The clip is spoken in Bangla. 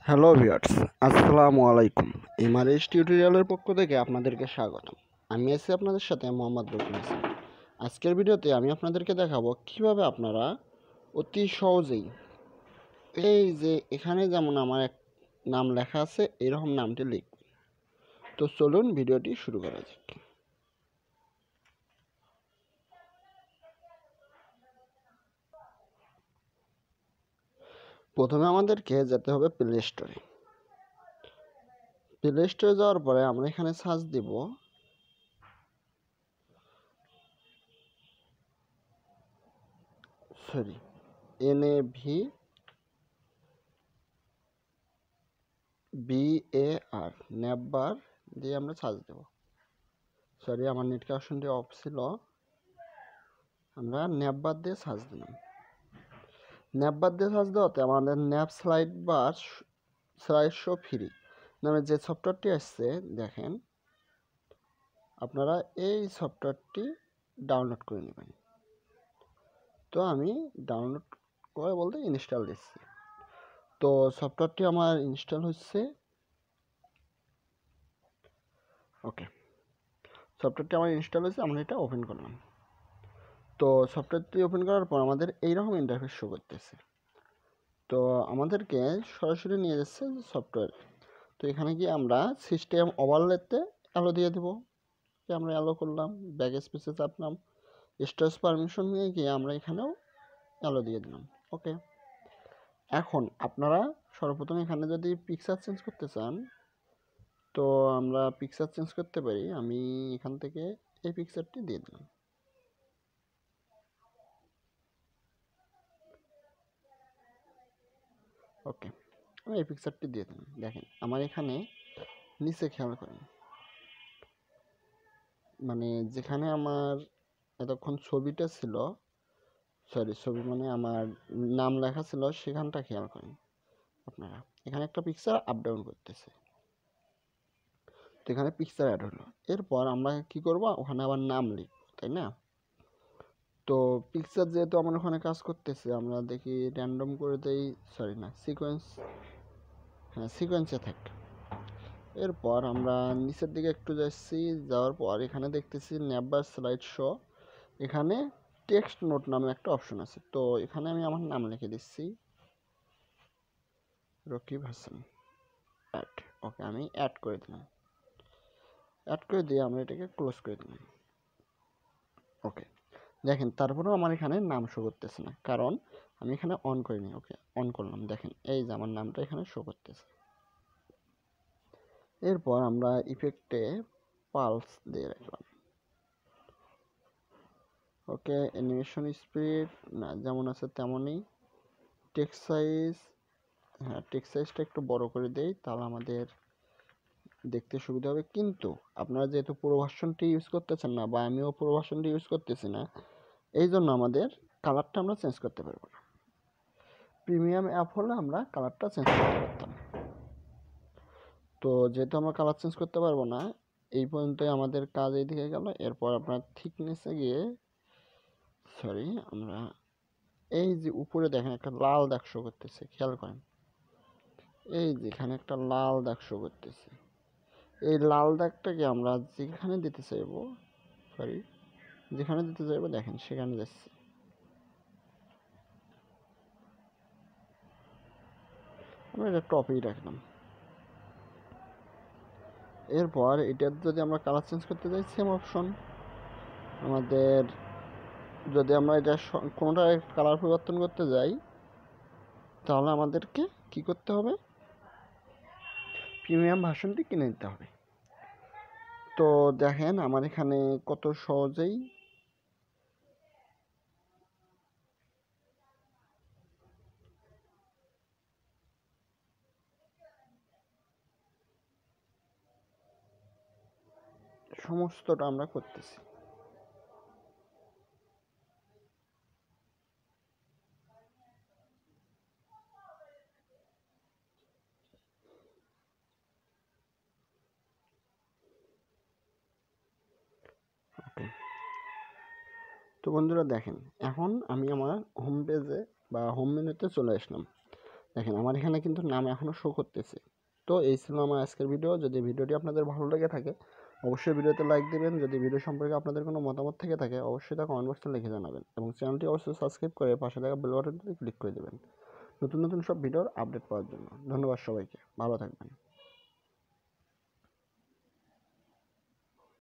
হ্যালো ভিউয়ার্স, আসসালামু আলাইকুম। এমআরএস টিউটোরিয়ালের পক্ষ থেকে আপনাদেরকে স্বাগতম। আমি আছি আপনাদের সাথে মোহাম্মদ রফিক হাসান। আজকের ভিডিওতে আমি আপনাদেরকে দেখাবো কিভাবে আপনারা অতি সহজেই এই যে এখানে যেমন আমার এক নাম লেখা আছে এরকম নামটি লিখবেন। তো চলুন ভিডিওটি শুরু করা যাক। প্রথমে আমাদেরকে যেতে হবে প্লে স্টোরে। প্লে স্টোরে যাওয়ার পরে আমরা এখানে সার্চ দিব NAV BAR নেববার দিয়ে আমরা সার্চ দেব। আমার নেট কানেকশনটি অফ ছিল। আমরা নেববার দিয়ে সার্চ দিলাম। নেববার দিয়ে সার্চ দেওয়াতে আমাদের ন্যাপ স্লাইড শো ফ্রি নামে যে সফটওয়্যারটি আসছে দেখেন, আপনারা এই সফটওয়্যারটি ডাউনলোড করে নেবেন। তো আমি ডাউনলোড করে বলতে ইনস্টল দিচ্ছি। তো সফটওয়্যারটি আমার ইনস্টল হচ্ছে। ওকে, সফটওয়্যারটি আমার ইনস্টল হয়েছে। আমরা এটা ওপেন করলাম। তো সফটওয়্যারটি ওপেন করার পর আমাদের এইরকম ইন্টারফেস শো করতেছে। তো আমাদেরকে সরাসরি নিয়ে যাচ্ছে সফটওয়্যার। তো এখানে গিয়ে আমরা সিস্টেম ওভারলেতে অ্যালো দিয়ে দেবো। আমরা অ্যালো করলাম, ব্যাক স্পেসে চাপলাম, স্টোরেজ পারমিশন নিয়ে গিয়ে আমরা এখানেও অ্যালো দিয়ে দিলাম। ওকে, এখন আপনারা সর্বপ্রথম এখানে যদি পিকচার চেঞ্জ করতে চান তো আমরা পিকচার চেঞ্জ করতে পারি। আমি এখান থেকে এই পিকচারটি দিয়ে দিলাম। ওকে, আমি এই পিকচারটি দিয়ে দিলাম। দেখেন আমার এখানে নিচে খেয়াল করেন, মানে যেখানে আমার এতক্ষণ ছবিটা ছিল, ছবি মানে আমার নাম লেখা ছিল, সেখানটা খেয়াল করেন আপনারা। এখানে একটা পিকচার আপ ডাউন করতেছে। তো এখানে পিকচার অ্যাড হলো। এরপর আমরা কি করব, ওখানে আবার নাম লিখব, তাই না? তো পিকচার যেহেতু আমার ওখানে কাজ করতেছে, আমরা দেখি র্যান্ডম করে দেই, সিকোয়েন্সে থাক। এরপর আমরা নিচের দিকে একটু যাচ্ছি, যাওয়ার পর এখানে দেখতেছি নেভার স্লাইড শো। এখানে টেক্সট নোট নামে একটা অপশন আছে। তো এখানে আমি আমার নাম লিখে দিচ্ছি, রকিব হাসান। অ্যাড। ওকে, আমি অ্যাড করে দিলাম। অ্যাড করে দিয়ে আমরা এটাকে ক্লোজ করে দিলাম। ওকে, দেখেন তারপরেও আমার এখানে নাম শো করতেছে না, কারণ আমি এখানে অন করিনি। ওকে, অন করলাম। দেখেন এই যে আমার নামটা এখানে শো করতেছে। এরপর আমরা ইফেক্টে পালস দিয়ে রাখলাম। ওকে, অ্যানিমেশন স্পিড না, যেমন আছে তেমনই। টেক্সট সাইজ, হ্যাঁ টেক্সট সাইজটা একটু বড় করে দেই, তাহলে আমাদের দেখতে সুবিধা হবে। কিন্তু আপনারা যেহেতু পুরো ভার্সনটি ইউজ করতেছেন না, বা আমিও পুরো ভার্সনটি ইউজ করতেছি না, এই জন্য আমাদের কালারটা আমরা চেঞ্জ করতে পারবো না। প্রিমিয়াম অ্যাপ হলে আমরা কালারটা চেঞ্জ করতে পারতাম। তো যেহেতু আমরা কালার চেঞ্জ করতে পারবো না, এই পর্যন্তই আমাদের কাজ এইদিকে গেল। এরপর আপনার থিকনেসে গিয়ে আমরা এই যে উপরে দেখেন একটা লাল দাগ শো করতেছে, খেয়াল করেন। এই যেখানে একটা লাল দাগ শো করতেছে, এই লাল দাগটাকে আমরা যেখানে দিতে চাইবো দেখেন সেখানে যাচ্ছে। আমরা এটা টপেই রাখলাম। এরপর এটার যদি আমরা কালার চেঞ্জ করতে চাই, সেম অপশন আমাদের। যদি আমরা এটা কোনোটা কালার পরিবর্তন করতে যাই, তাহলে আমাদেরকে কি করতে হবে, প্রিমিয়াম ভার্সনটি কিনে নিতে হবে। তো দেখেন আমার এখানে কত সহজেই সমস্তটা আমরা করতেছি। ওকে, তো বন্ধুরা দেখেন, এখন আমি আমার হোম পেজে বা হোম মেনুতে চলে আসলাম। দেখেন আমার এখানে কিন্তু নাম এখনও শো করতেছে। তো এই ছিল আমার আজকের ভিডিও। যদি ভিডিওটি আপনাদের ভালো লেগে থাকে অবশ্যই ভিডিওতে লাইক দিবেন। যদি ভিডিও সম্পর্কে আপনাদের কোনো মতামত থেকে থাকে অবশ্যই তা কমেন্ট বক্সে লিখে জানাবেন এবং চ্যানেলটি অবশ্যই সাবস্ক্রাইব করে পাশে থাকা বেল বাটনটিতে ক্লিক করে দেবেন নতুন নতুন সব ভিডিওর আপডেট পাওয়ার জন্য। ধন্যবাদ সবাইকে, ভালো থাকবেন।